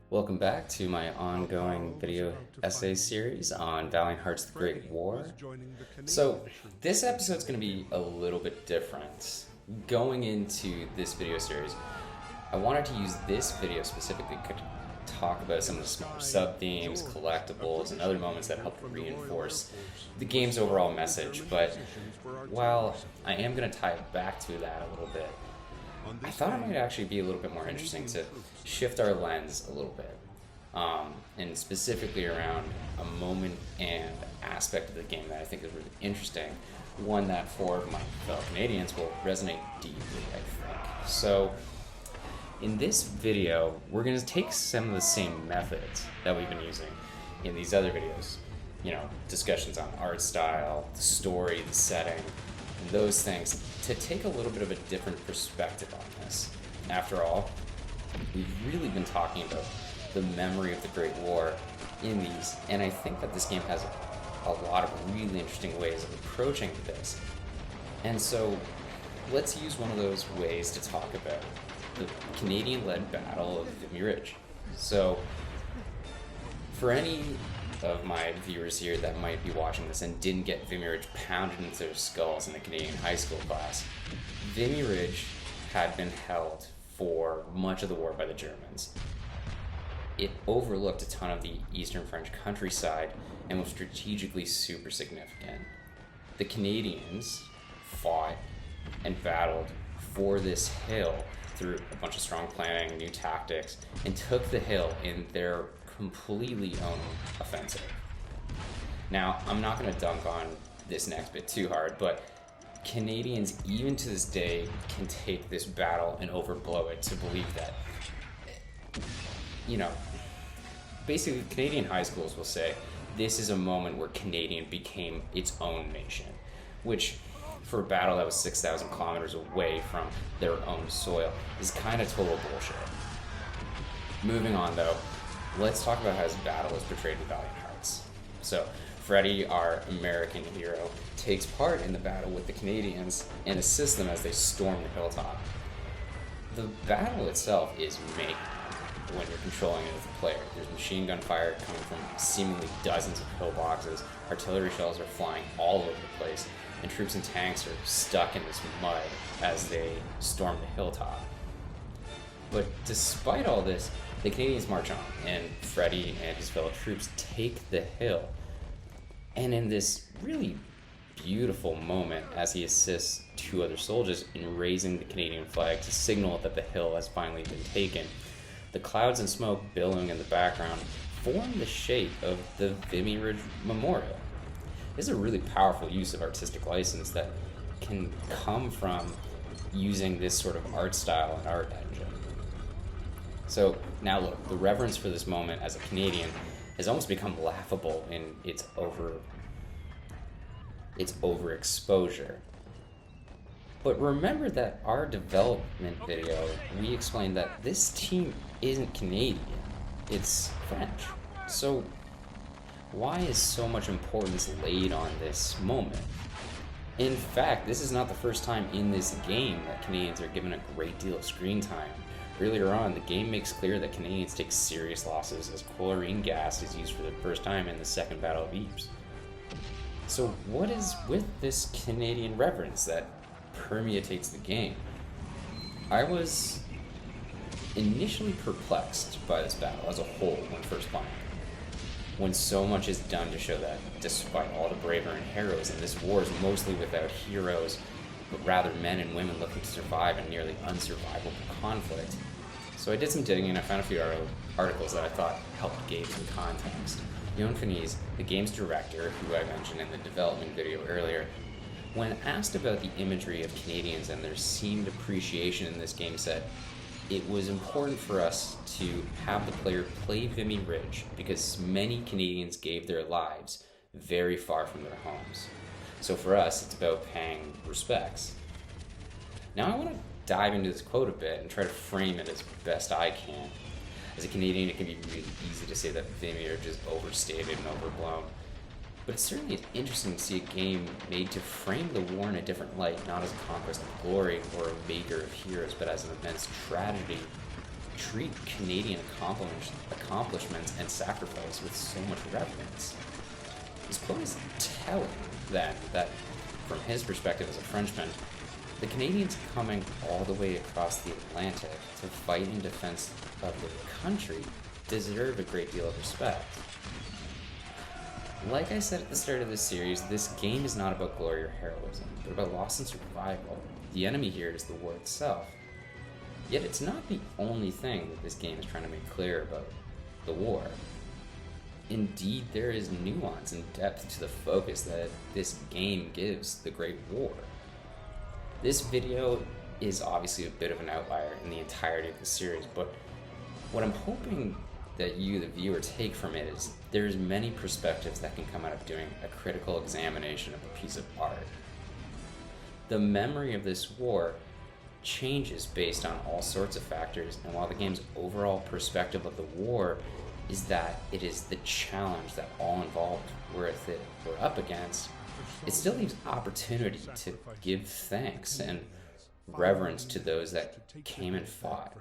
Welcome back to my ongoing video essay series on Valiant Hearts the Great War. So, this episode's going to be a little bit different. Going into this video series, I wanted to use this video specifically to talk about some of the smaller sub-themes, collectibles, and other moments that help reinforce the game's overall message. But while I am going to tie it back to that a little bit, I thought it might actually be a little bit more interesting to shift our lens a little bit, and specifically around a moment and aspect of the game that I think is really interesting, one that for my fellow Canadians will resonate deeply, I think. So, in this video, we're going to take some of the same methods that we've been using in these other videos. You know, discussions on art style, the story, the setting, and those things, to take a little bit of a different perspective on this. After all, we've really been talking about the memory of the Great War in these, and I think that this game has a lot of really interesting ways of approaching this. And so, let's use one of those ways to talk about the Canadian-led Battle of Vimy Ridge. So, for any of my viewers here that might be watching this and didn't get Vimy Ridge pounded into their skulls in the Canadian high school class, Vimy Ridge had been held for much of the war by the Germans. It overlooked a ton of the eastern French countryside and was strategically super significant. The Canadians fought and battled for this hill through a bunch of strong planning, new tactics, and took the hill in their completely own offensive. Now, I'm not going to dunk on this next bit too hard, but Canadians, even to this day, can take this battle and overblow it to believe that, you know, basically Canadian high schools will say this is a moment where Canadian became its own nation, which for a battle that was 6,000 kilometers away from their own soil is kind of total bullshit. Moving on though, let's talk about how this battle is portrayed in Valiant Hearts. So, Freddy, our American hero, takes part in the battle with the Canadians and assists them as they storm the hilltop. The battle itself is mayhem when you're controlling it as a player. There's machine gun fire coming from seemingly dozens of pillboxes, artillery shells are flying all over the place, and troops and tanks are stuck in this mud as they storm the hilltop. But despite all this, the Canadians march on, and Freddy and his fellow troops take the hill. And in this really beautiful moment, as he assists two other soldiers in raising the Canadian flag to signal that the hill has finally been taken, the clouds and smoke billowing in the background form the shape of the Vimy Ridge Memorial. This is a really powerful use of artistic license that can come from using this sort of art style and art engine. So now look, the reverence for this moment as a Canadian has almost become laughable in its overexposure. But remember that our development video, we explained that this team isn't Canadian, it's French. So why is so much importance laid on this moment? In fact, this is not the first time in this game that Canadians are given a great deal of screen time. Earlier on, the game makes clear that Canadians take serious losses as chlorine gas is used for the first time in the Second Battle of Ypres. So what is with this Canadian reverence that permeates the game? I was initially perplexed by this battle as a whole when first playing it, when so much is done to show that despite all the bravery and heroism, this war is mostly without heroes, but rather men and women looking to survive a nearly unsurvivable conflict. So I did some digging and I found a few articles that I thought helped gauge the context. Yon Feniz, the game's director, who I mentioned in the development video earlier, when asked about the imagery of Canadians and their seemed appreciation in this game, said, "It was important for us to have the player play Vimy Ridge because many Canadians gave their lives very far from their homes. So for us, it's about paying respects." Now I want to dive into this quote a bit and try to frame it as best I can. As a Canadian, it can be really easy to say that Vimy Ridge is overstated and overblown. But it's certainly interesting to see a game made to frame the war in a different light, not as a conquest of glory or a maker of heroes, but as an immense tragedy treat Canadian accomplishments and sacrifice with so much reverence. This quote is telling that from his perspective as a Frenchman, the Canadians coming all the way across the Atlantic to fight in defense of their country deserve a great deal of respect. Like I said at the start of this series, this game is not about glory or heroism, but about loss and survival. The enemy here is the war itself. Yet it's not the only thing that this game is trying to make clear about the war. Indeed, there is nuance and depth to the focus that this game gives the Great War. This video is obviously a bit of an outlier in the entirety of the series, but what I'm hoping that you, the viewer, take from it is there's many perspectives that can come out of doing a critical examination of a piece of art. The memory of this war changes based on all sorts of factors, and while the game's overall perspective of the war is that it is the challenge that all involved were up against, it still leaves opportunity to give thanks and reverence to those that came and fought.